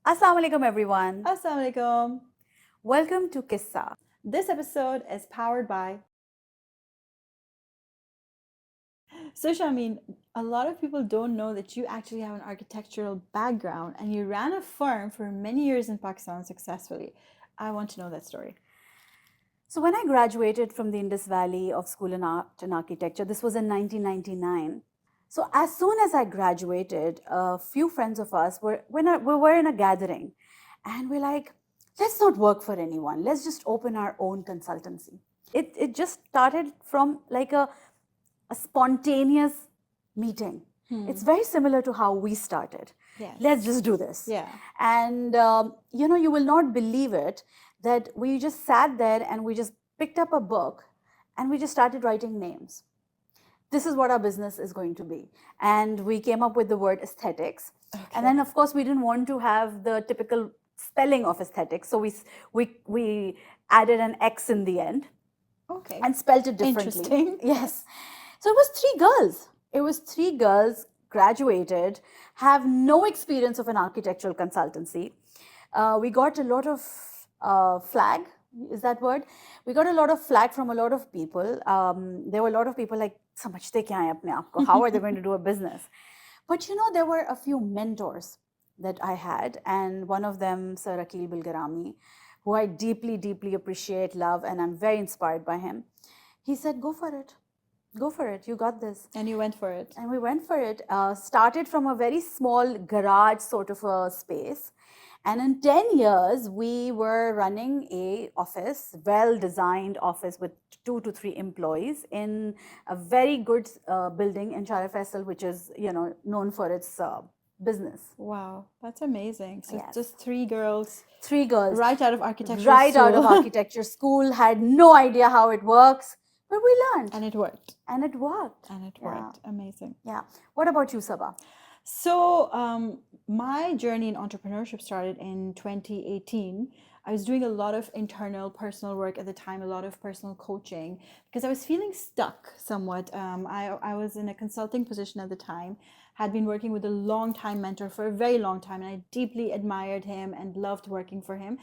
Assalamu alaikum everyone. Assalamu alaikum. Welcome to Qyssa. This episode is powered by. So, Shahmeen, a lot of people don't know that you actually have an architectural background and you ran a firm for many years in Pakistan successfully. I want to know that story. So when I graduated from the Indus Valley of School in Art and Architecture, this was in 1999. So as soon as I graduated, a few friends of us we were in a gathering, and we're like, let's not work for anyone. Let's just open our own consultancy. It just started from like a spontaneous meeting. It's very similar to how we started. Yes. Let's just do this. Yeah. And you will not believe it that we just sat there and we just picked up a book and we just started writing names. This is what our business is going to be. And we came up with the word aesthetics. Okay. And then, of course, we didn't want to have the typical spelling of aesthetics. So we added an X in the end. Okay. And spelled it differently. Interesting. Yes. So it was three girls, graduated, have no experience of an architectural consultancy. We got a lot of flag, is that word? We got a lot of flag from a lot of people. There were a lot of people like, samajhte kya hai apne aap ko? How are they going to do a business? But there were a few mentors that I had, and one of them, Sir Akil Bilgarami, who I deeply, deeply appreciate, love, and I'm very inspired by him. He said, go for it. Go for it. You got this. And you went for it. And we went for it. Started from a very small garage sort of a space. And in 10 years, we were running a office, well-designed office with 2 to 3 employees in a very good building in Shah Faisal, which is, known for its business. Wow, that's amazing. So Yes. just three girls. Three girls. Right out of architecture school. Right out of architecture school, had no idea how it works, but we learned. And it worked. And it worked. And it worked. Yeah. Amazing. Yeah. What about you, Saba? So my journey in entrepreneurship started in 2018. I was doing a lot of internal personal work at the time, a lot of personal coaching, because I was feeling stuck somewhat. I was in a consulting position at the time, had been working with a long-time mentor for a very long time, and I deeply admired him and loved working for him,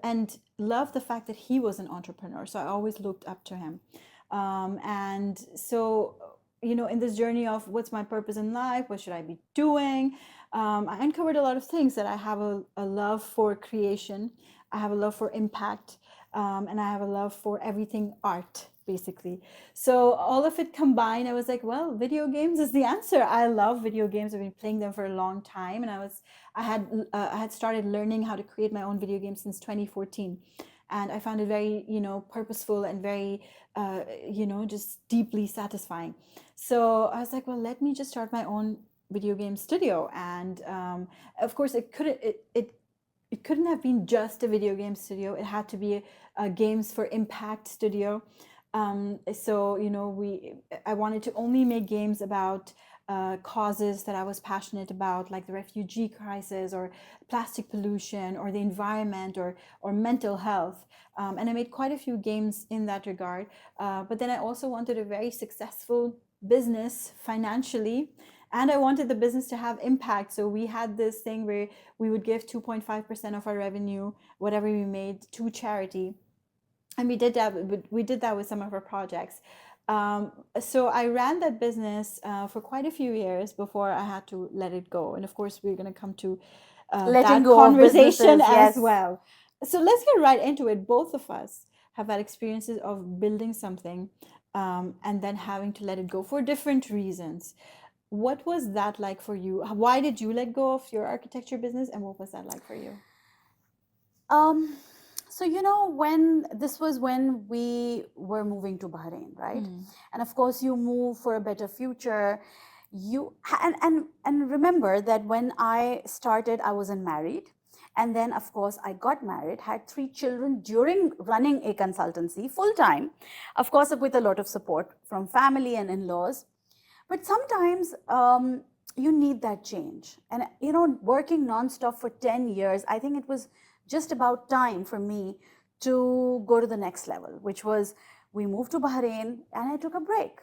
and loved the fact that he was an entrepreneur. So I always looked up to him. And so in this journey of what's my purpose in life, what should I be doing, I uncovered a lot of things, that I have a love for creation, I have a love for impact, and I have a love for everything art, basically. So all of it combined, I was like, well, video games is the answer. I love video games. I've been playing them for a long time, and I had started learning how to create my own video games since 2014. And I found it very, purposeful and very, just deeply satisfying. So I was like, well, let me just start my own video game studio. And of course, it couldn't have been just a video game studio. It had to be a games for impact studio. So I wanted to only make games about causes that I was passionate about, like the refugee crisis or plastic pollution or the environment or mental health. And I made quite a few games in that regard. But then I also wanted a very successful business financially, and I wanted the business to have impact. So we had this thing where we would give 2.5% of our revenue, whatever we made, to charity. And we did that with some of our projects. So I ran that business for quite a few years before I had to let it go. And of course, we're going to come to that conversation as well. So let's get right into it. Both of us have had experiences of building something and then having to let it go for different reasons. What was that like for you? Why did you let go of your architecture business, and what was that like for you? So when we were moving to Bahrain, right? And of course, you move for a better future. And remember that when I started, I wasn't married. And then, of course, I got married, had 3 children during running a consultancy full time, of course, with a lot of support from family and in-laws. But sometimes you need that change. And, working nonstop for 10 years, I think it was just about time for me to go to the next level, which was we moved to Bahrain and I took a break.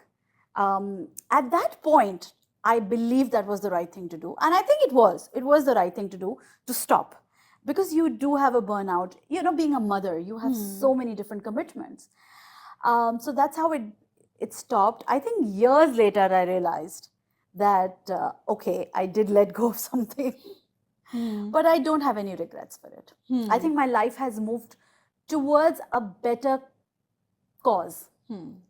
At that point, I believed that was the right thing to do. And I think it was the right thing to do, to stop. because you do have a burnout. Being a mother, you have so many different commitments. So that's how it stopped. I think years later I realized that okay, I did let go of something, but I don't have any regrets for it. I think my life has moved towards a better cause,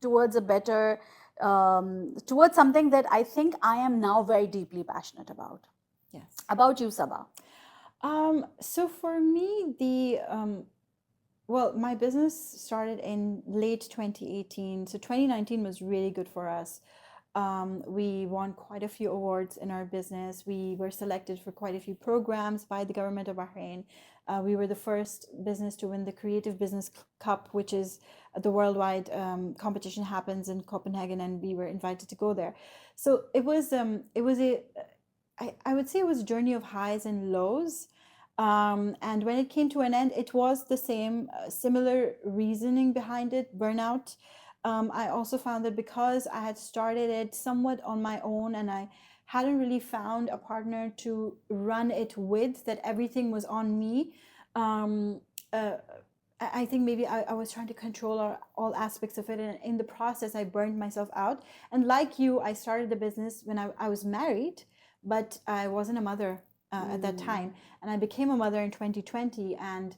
towards a better, towards something that I think I am now very deeply passionate about. Yes. About you, Saba? So for me, well, my business started in late 2018. So 2019 was really good for us. We won quite a few awards in our business. We were selected for quite a few programs by the government of Bahrain. We were the first business to win the Creative Business Cup, which is the worldwide competition, happens in Copenhagen, and we were invited to go there. So it was I would say it was a journey of highs and lows. And when it came to an end, it was the same, similar reasoning behind it, burnout. I also found that because I had started it somewhat on my own and I hadn't really found a partner to run it with, that everything was on me. I think maybe I was trying to control all aspects of it, and in the process I burned myself out. And like you, I started the business when I was married, but I wasn't a mother at that time, and I became a mother in 2020. And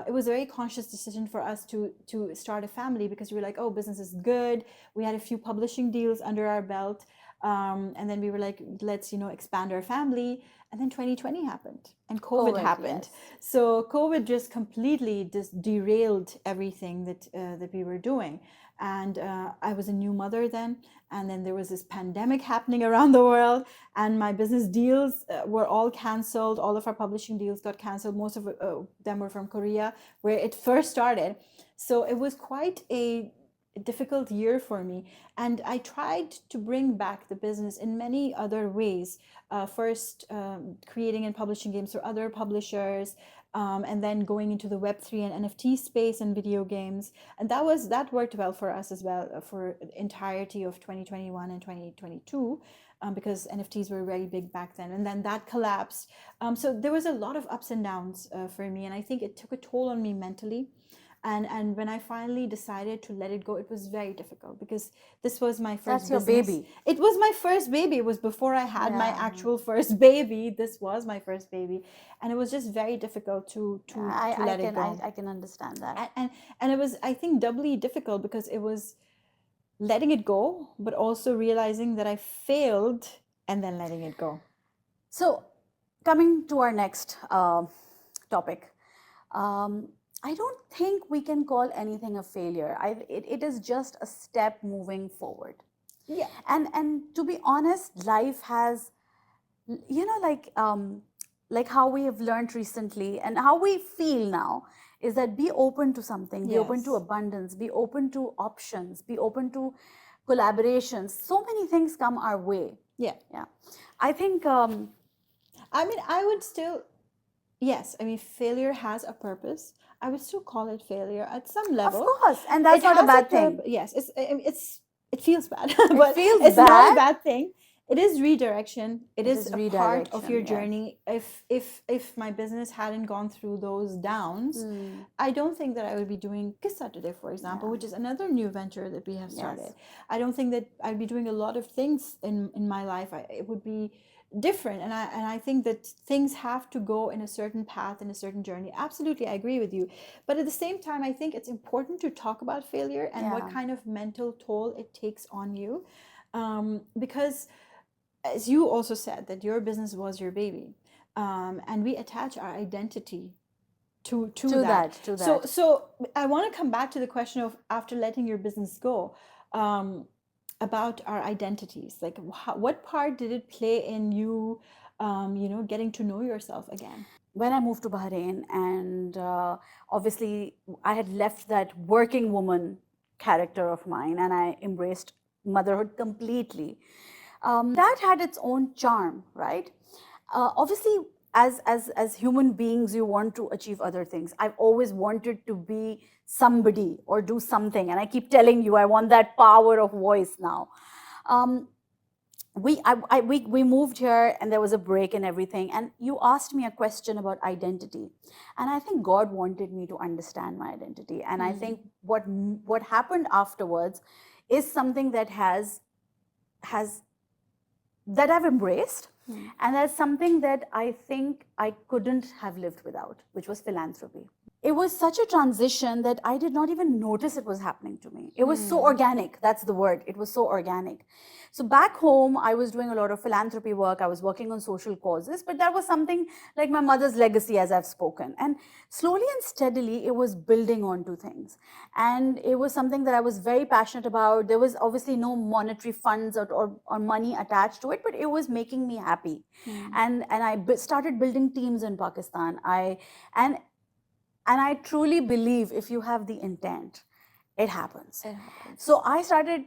it was a very conscious decision for us to start a family, because we were like, oh, business is good. We had a few publishing deals under our belt, and then we were like, let's expand our family. And then 2020 happened, and COVID happened. Yes. So COVID just completely just derailed everything that we were doing. And I was a new mother then, and then there was this pandemic happening around the world, and my business deals were all canceled. All of our publishing deals got canceled. Most of them were from Korea, where it first started. So it was quite a difficult year for me, and I tried to bring back the business in many other ways. First, creating and publishing games for other publishers, and then going into the Web3 and NFT space and video games, and that worked well for us as well for the entirety of 2021 and 2022. Because NFTs were very big back then, and then that collapsed. So there was a lot of ups and downs for me, and I think it took a toll on me mentally. And when I finally decided to let it go, it was very difficult, because this was my first That's your business. baby. It was my first baby. It was before I had my Yeah. actual first baby. This was my first baby, and it was just very difficult to let it go. I can understand that. And it was, I think, doubly difficult, because it was letting it go, but also realizing that I failed, and then letting it go. So, coming to our next topic, I don't think we can call anything a failure. It is just a step moving forward. Yeah. And to be honest, life has, like how we have learned recently and how we feel now, is that be open to something, be open to Yes. abundance, be open to options, be open to collaborations. So many things come our way. Yeah. Yeah. I think, I mean, I would still, yes, I mean, failure has a purpose. I would still call it failure at some of level. course, and that's It not a has bad thing. Yes, it feels bad, but feels it's not a bad. bad thing. It is redirection. It is a part of redirection, your yes. journey. If my business hadn't gone through those downs, I don't think that I would be doing Qyssa today, for example, which is another new venture that we have started. I don't think that I'd be doing a lot of things in my life. It would be different, and I think that things have to go in a certain path, in a certain journey. Absolutely, I agree with you. But at the same time, I think it's important to talk about failure and what kind of mental toll it takes on you, because, as you also said, that your business was your baby, and we attach our identity to that. So I want to come back to the question of, after letting your business go, about our identities. Like, what part did it play in you, getting to know yourself again? When I moved to Bahrain, and obviously I had left that working woman character of mine, and I embraced motherhood completely. That had its own charm, right? Obviously, as human beings, you want to achieve other things. I've always wanted to be somebody or do something, and I keep telling you, I want that power of voice now. we moved here and there was a break and everything, and you asked me a question about identity, and I think God wanted me to understand my identity, and I think what happened afterwards is something that has that I've embraced, and that's something that I think I couldn't have lived without, which was philanthropy. It was such a transition that I did not even notice it was happening to me. It was so organic. That's the word. It was so organic. So back home, I was doing a lot of philanthropy work. I was working on social causes, but that was something like my mother's legacy, as I've spoken. And slowly and steadily, it was building onto things. And it was something that I was very passionate about. There was obviously no monetary funds or money attached to it, but it was making me happy. And I started building teams in Pakistan. And I truly believe if you have the intent, it happens. So I started,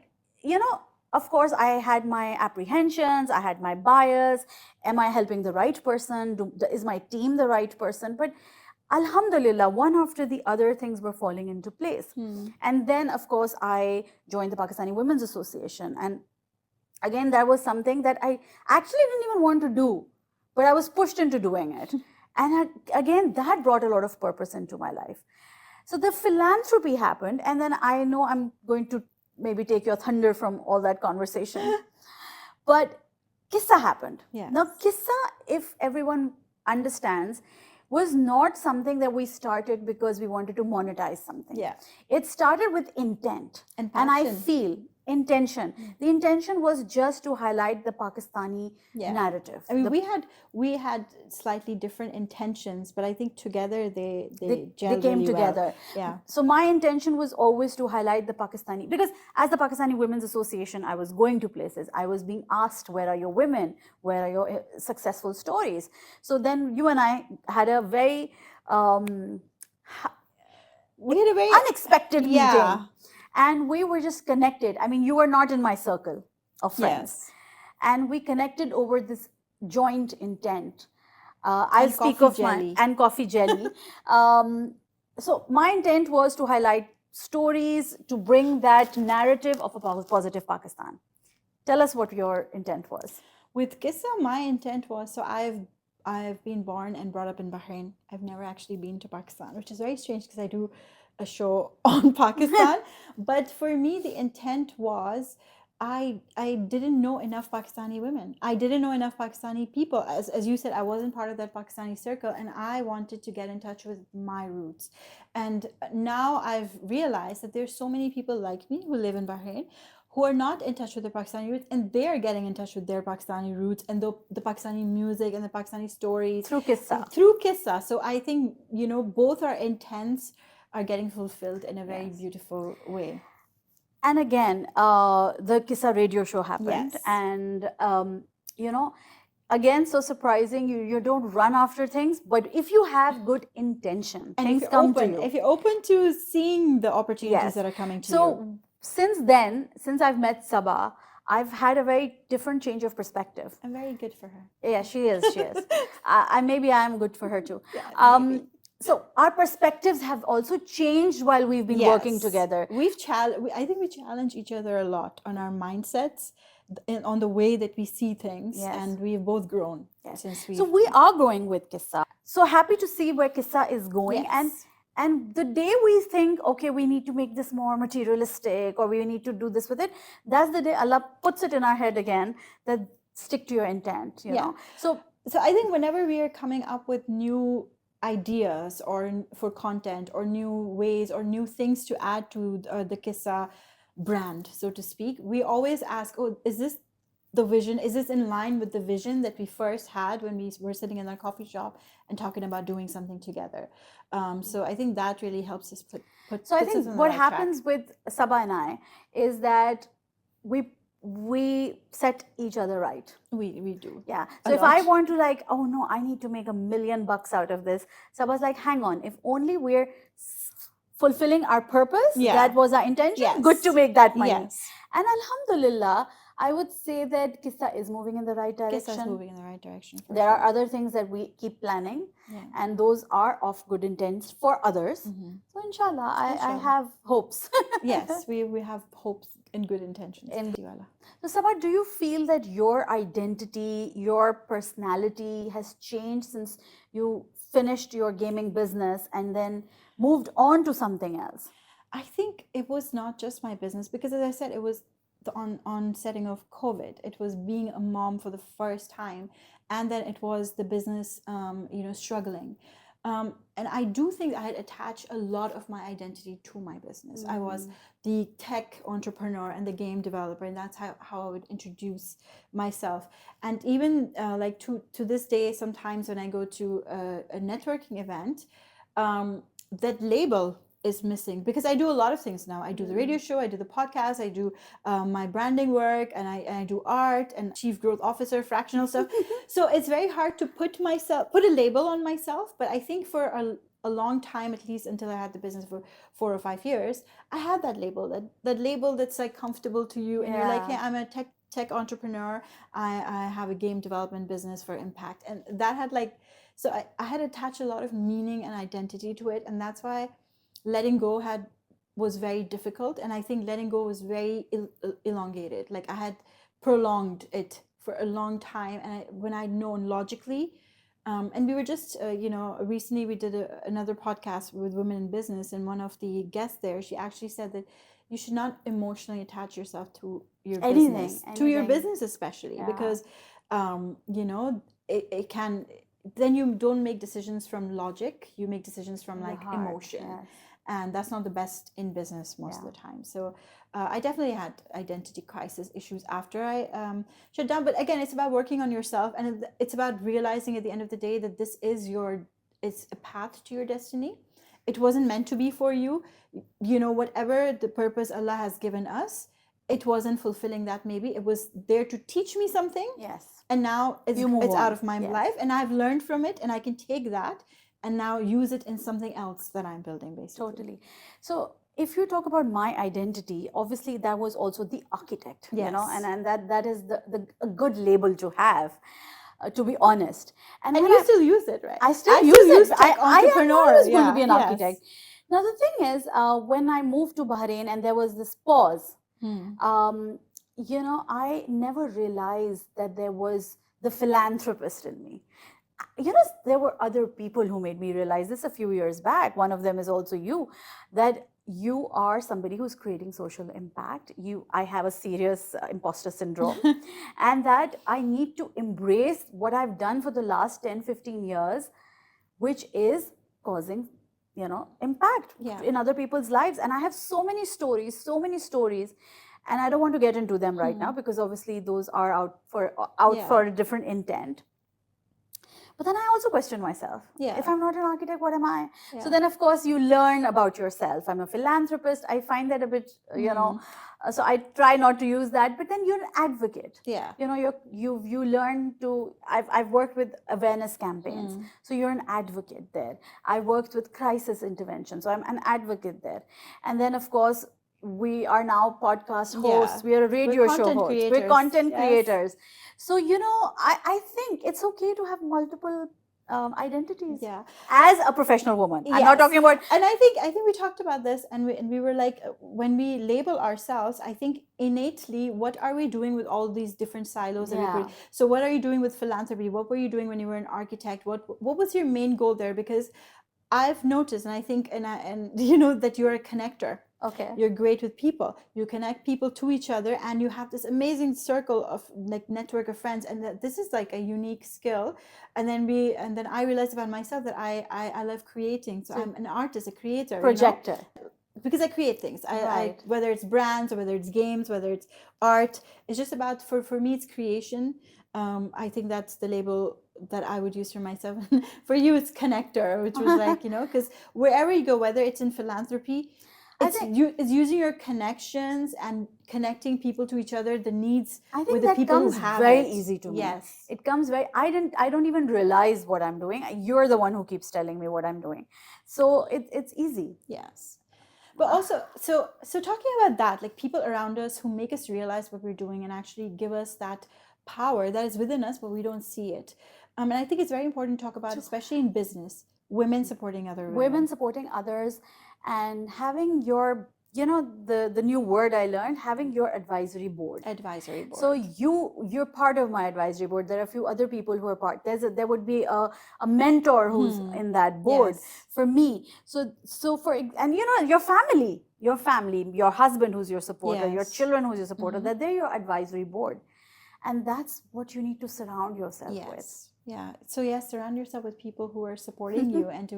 of course, I had my apprehensions, I had my bias. Am I helping the right person? Is my team the right person? But Alhamdulillah, one after the other things were falling into place. And then, of course, I joined the Pakistani Women's Association. And again, that was something that I actually didn't even want to do, but I was pushed into doing it. And again, that brought a lot of purpose into my life. So the philanthropy happened, and then I know I'm going to maybe take your thunder from all that conversation. But Qyssa happened. Yes. Now, Qyssa, if everyone understands, was not something that we started because we wanted to monetize something. Yeah. It started with intent. And I passion. feel intention. The intention was just to highlight the Pakistani narrative. I mean, we had slightly different intentions, but I think together they gelled came really together. Well. Yeah. So my intention was always to highlight the Pakistani, because as the Pakistani Women's Association, I was going to places. I was being asked, where are your women? Where are your successful stories? So then you and I had a very unexpected meeting. And we were just connected. I mean, you were not in my circle of friends. Yes. And we connected over this joint intent. I'll speak of jelly. and coffee jelly. So my intent was to highlight stories, to bring that narrative of a positive Pakistan. Tell us what your intent was. With Qyssa, my intent was, so I've been born and brought up in Bahrain. I've never actually been to Pakistan, which is very strange because I do a show on Pakistan. But for me, the intent was, I didn't know enough Pakistani women. I didn't know enough Pakistani people. As you said, I wasn't part of that Pakistani circle, and I wanted to get in touch with my roots. And now I've realized that there's so many people like me who live in Bahrain who are not in touch with their Pakistani roots, and they're getting in touch with their Pakistani roots and the Pakistani music and the Pakistani stories. Through Qyssa. Through Qyssa. So I think, both our intents are getting fulfilled in a very beautiful way. And again, the Qyssa radio show happened. Yes. And, again, so surprising, you don't run after things, but if you have good intention, and things come to you. If you're open to seeing the opportunities that are coming to you. So since I've met Saba, I've had a very different change of perspective. I'm very good for her. Yeah, she is. Maybe I'm good for her too. Yeah, so our perspectives have also changed while we've been working together. I think we challenge each other a lot on our mindsets, on the way that we see things, and we've both grown since we. So we are growing with Qyssa. So happy to see where Qyssa is going. And the day we think, okay, we need to make this more materialistic, or we need to do this with it, that's the day Allah puts it in our head again, that stick to your intent, you know. So I think whenever we are coming up with new ideas or for content or new ways or new things to add to the Qyssa brand, so to speak, we always ask, is this the vision? Is this in line with the vision that we first had when we were sitting in our coffee shop and talking about doing something together? So I think that really helps us put. So I think what happens with Saba and I is that we set each other right. We do. Yeah. So if I want to oh no, I need to make $1 million out of this, Saba's like, hang on, if only we're fulfilling our purpose, that was our intention, good to make that money. And alhamdulillah, I would say that Qyssa is moving in the right direction. Qyssa is moving in the right direction. There are other things that we keep planning, and those are of good intents for others. So inshallah, I have hopes. Yes, we have hopes in good intentions. In Wala. So, Sabah, do you feel that your identity, your personality has changed since you finished your gaming business and then moved on to something else? I think it was not just my business because, as I said, it was the onsetting of COVID. It was being a mom for the first time, and then it was the business, struggling. And I do think I had attached a lot of my identity to my business. I was the tech entrepreneur and the game developer, and that's how I would introduce myself. And even like to this day, sometimes when I go to a networking event, that label is missing because I do a lot of things now. I do the radio show, I do the podcast, I do my branding work, and I do art and chief growth officer, fractional stuff. So it's very hard to put a label on myself. But I think for a long time, at least until I had the business for 4 or 5 years, I had that label, that label that's like comfortable to you, and you're like, hey, I'm a tech entrepreneur. I have a game development business for impact, and that had like, so I had attached a lot of meaning and identity to it, and that's why letting go was very difficult. And I think letting go was very elongated. Like I had prolonged it for a long time, and when I'd known logically, and we were just recently we did another podcast with women in business, and one of the guests there, she actually said that you should not emotionally attach yourself to your business, to your business especially, because it can, then you don't make decisions from logic, you make decisions from like emotion. And that's not the best in business most of the time. So I definitely had identity crisis issues after I shut down. But again, it's about working on yourself, and it's about realizing at the end of the day that this is it's a path to your destiny. It wasn't meant to be for you. Whatever the purpose Allah has given us, it wasn't fulfilling that. Maybe it was there to teach me something. Yes. And now it's out of my life, and I've learned from it, and I can take that and now use it in something else that I'm building, basically. Totally. So if you talk about my identity, obviously that was also the architect, and that is a good label to have, to be honest. And you still use it, right? I still use it. I am always going to be an architect. Now the thing is, when I moved to Bahrain and there was this pause, I never realized that there was the philanthropist in me. There were other people who made me realize this a few years back. One of them is also you, that you are somebody who's creating social impact. I have a serious imposter syndrome, and that I need to embrace what I've done for the last 10, 15 years, which is causing, impact in other people's lives. And I have so many stories, and I don't want to get into them right now because obviously those are out for a different intent. But then I also question myself. If I'm not an architect, what am I? So then, of course, you learn about yourself. I'm a philanthropist. I find that a bit, so I try not to use that. But then you're an advocate. You learn to. I've worked with awareness campaigns, so you're an advocate there. I worked with crisis intervention, so I'm an advocate there. And then, of course, we are now podcast hosts. We are a radio show hosts. We're content creators. So, I think it's okay to have multiple identities as a professional woman. I'm not talking about... And I think we talked about this, and we were like, when we label ourselves, I think innately, what are we doing with all these different silos? So what are you doing with philanthropy? What were you doing when you were an architect? What was your main goal there? Because I've noticed, and I think, and that you're a connector. Okay. You're great with people. You connect people to each other, and you have this amazing circle of like network of friends, and that this is like a unique skill. And then I realized about myself that I love creating. So I'm an artist, a creator, projector. Because I create things. I whether it's brands or whether it's games, whether it's art, it's just about for me it's creation. I think that's the label that I would use for myself. For you, it's connector, which was like, because wherever you go, whether it's in philanthropy, it's using your connections and connecting people to each other, the needs with the people who have it. Very easy to me. Yes. It comes I don't even realize what I'm doing. You're the one who keeps telling me what I'm doing. So it's easy. Yes. But also, so talking about that, like people around us who make us realize what we're doing and actually give us that power that is within us, but we don't see it. And I think it's very important to talk about, especially in business, women supporting other women. Women supporting others and having your the new word I learned, having your advisory board. Advisory board. So you're part of my advisory board. There are a few other people who are part. There would be a mentor who's in that board for me. So and your family, your husband who's your supporter, your children who's your supporter, that they're your advisory board. And that's what you need to surround yourself with. Yeah. So yes, surround yourself with people who are supporting you and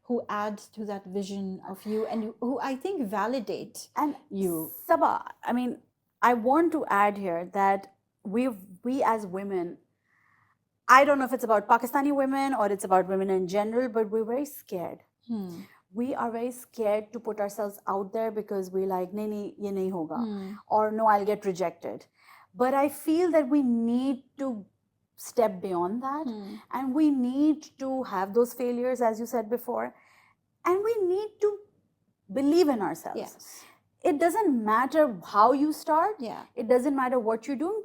who add to that vision of you and who I think validate you. Saba, I mean, I want to add here that we as women, I don't know if it's about Pakistani women or it's about women in general, but we're very scared. We are very scared to put ourselves out there because we're like, nahi, ye nahi hoga, or no, I'll get rejected. But I feel that we need to step beyond that, and we need to have those failures, as you said before, and we need to believe in ourselves. Yes. It doesn't matter how you start. Yeah. It doesn't matter what you're doing,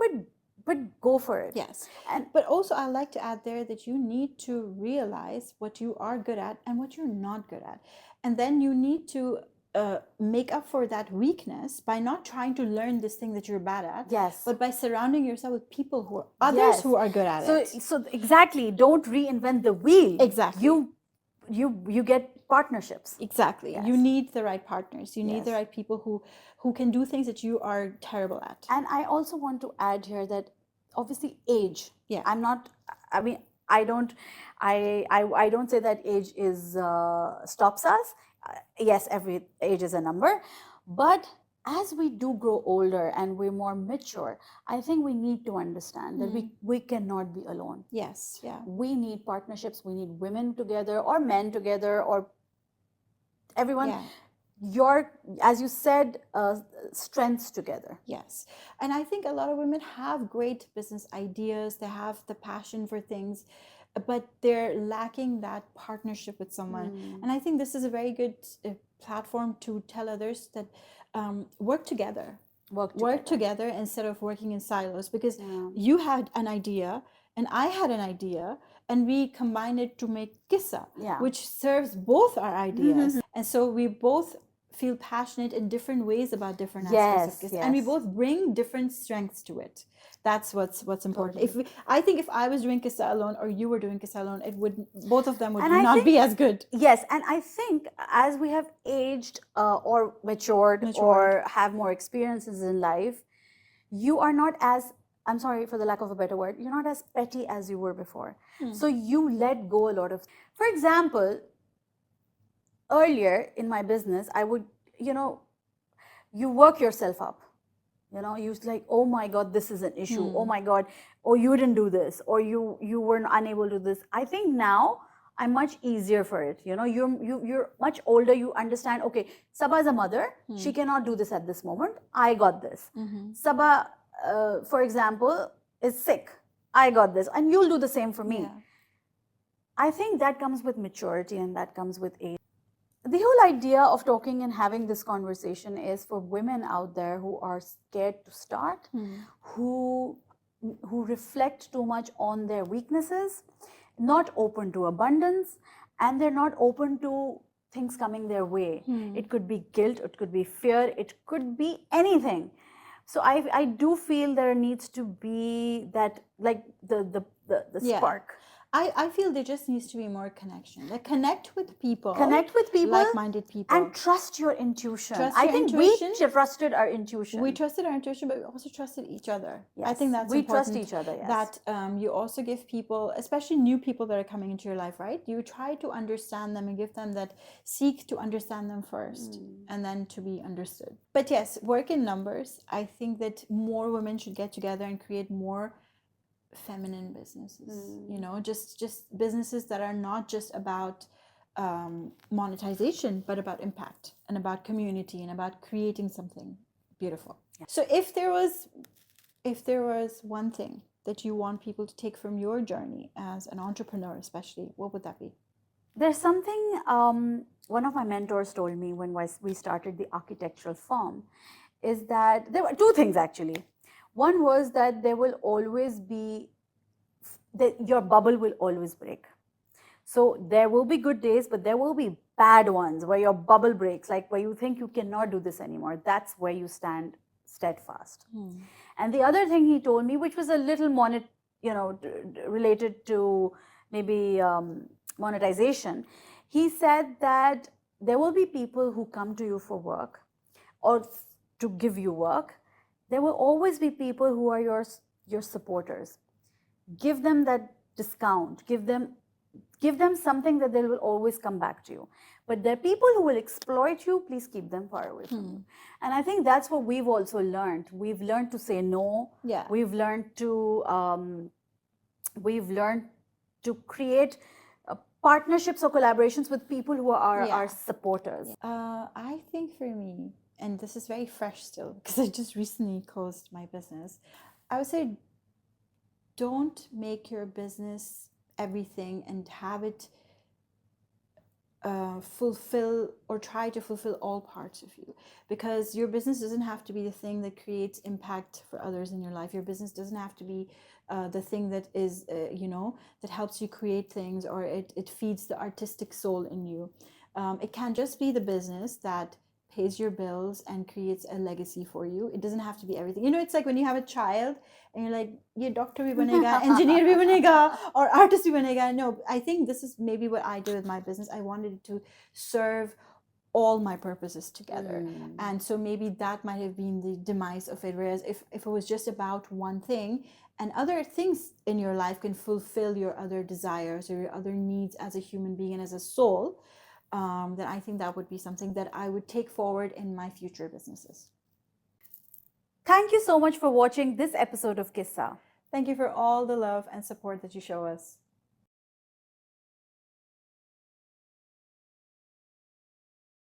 but go for it. Yes. But also I like to add there that you need to realize what you are good at and what you're not good at. And then you need to make up for that weakness by not trying to learn this thing that you're bad at. Yes. But by surrounding yourself with people who are others who are good at it. So exactly, don't reinvent the wheel. Exactly. You get partnerships. Exactly. Yes. You need the right partners. You need the right people who can do things that you are terrible at. And I also want to add here that obviously age. Yeah. I don't say that age is stops us. Yes, every age is a number, but as we do grow older and we're more mature, I think we need to understand that we cannot be alone. Yes, yeah. We need partnerships. We need women together or men together or everyone. Yeah. Your, as you said, strengths together. Yes. And I think a lot of women have great business ideas. They have the passion for things, but they're lacking that partnership with someone. And I think this is a very good platform to tell others that work together. Work together instead of working in silos, because you had an idea and I had an idea and we combined it to make Qyssa, which serves both our ideas. And so we both feel passionate in different ways about different aspects of Qyssa, and we both bring different strengths to it. That's what's important. Totally. I think if I was doing Qyssa alone or you were doing Qyssa alone, both of them would not be as good. Yes, and I think as we have aged or matured or have more experiences in life, you are not as, I'm sorry for the lack of a better word, you're not as petty as you were before. So you let go a lot of, for example, earlier in my business, I would, you work yourself up. You're like, oh my God, this is an issue. Oh my God, oh, you didn't do this, or you were unable to do this. I think now I'm much easier for it. You're much older. You understand, okay, Saba is a mother. She cannot do this at this moment. I got this. Saba, for example, is sick. I got this. And you'll do the same for me. I think that comes with maturity and that comes with age. The whole idea of talking and having this conversation is for women out there who are scared to start, who reflect too much on their weaknesses, not open to abundance, and they're not open to things coming their way. It could be guilt, it could be fear, it could be anything. So I do feel there needs to be that, like the spark. I feel there just needs to be more connection. Like connect with people, like-minded people, and trust your intuition. I think we trusted our intuition. We trusted our intuition, but we also trusted each other. Yes. I think that's we important. Trust each other. Yes. That you also give people, especially new people that are coming into your life, right? You try to understand them and give them that, seek to understand them first, and then to be understood. But yes, work in numbers. I think that more women should get together and create more feminine businesses, just businesses that are not just about monetization, but about impact and about community and about creating something beautiful. So if there was one thing that you want people to take from your journey as an entrepreneur, especially, what would that be? There's something one of my mentors told me when we started the architectural firm, is that there were two things actually. One was that there will always be, that your bubble will always break. So there will be good days, but there will be bad ones where your bubble breaks, like where you think you cannot do this anymore. That's where you stand steadfast. And the other thing he told me, which was a little related to maybe monetization, he said that there will be people who come to you for work or to give you work. There will always be people who are your supporters. Give them that discount. Give them something that they will always come back to you. But there are people who will exploit you. Please keep them far away from you. And I think that's what we've also learned. We've learned to say no. Yeah. We've learned to create partnerships or collaborations with people who are our supporters. I think for me, and this is very fresh still because I just recently closed my business, I would say don't make your business everything and have it fulfill or try to fulfill all parts of you, because your business doesn't have to be the thing that creates impact for others in your life. Your business doesn't have to be the thing that is that helps you create things, or it feeds the artistic soul in you. It can just be the business that pays your bills and creates a legacy for you. It doesn't have to be everything. It's like when you have a child and you're like, ye doctor bhi banega, engineer bhi banega, or artist bhi banega. No, I think this is maybe what I did with my business. I wanted to serve all my purposes together. And so maybe that might have been the demise of it. Whereas if it was just about one thing, and other things in your life can fulfill your other desires or your other needs as a human being and as a soul, then I think that would be something that I would take forward in my future businesses. Thank you so much for watching this episode of Qyssa. Thank you for all the love and support that you show us.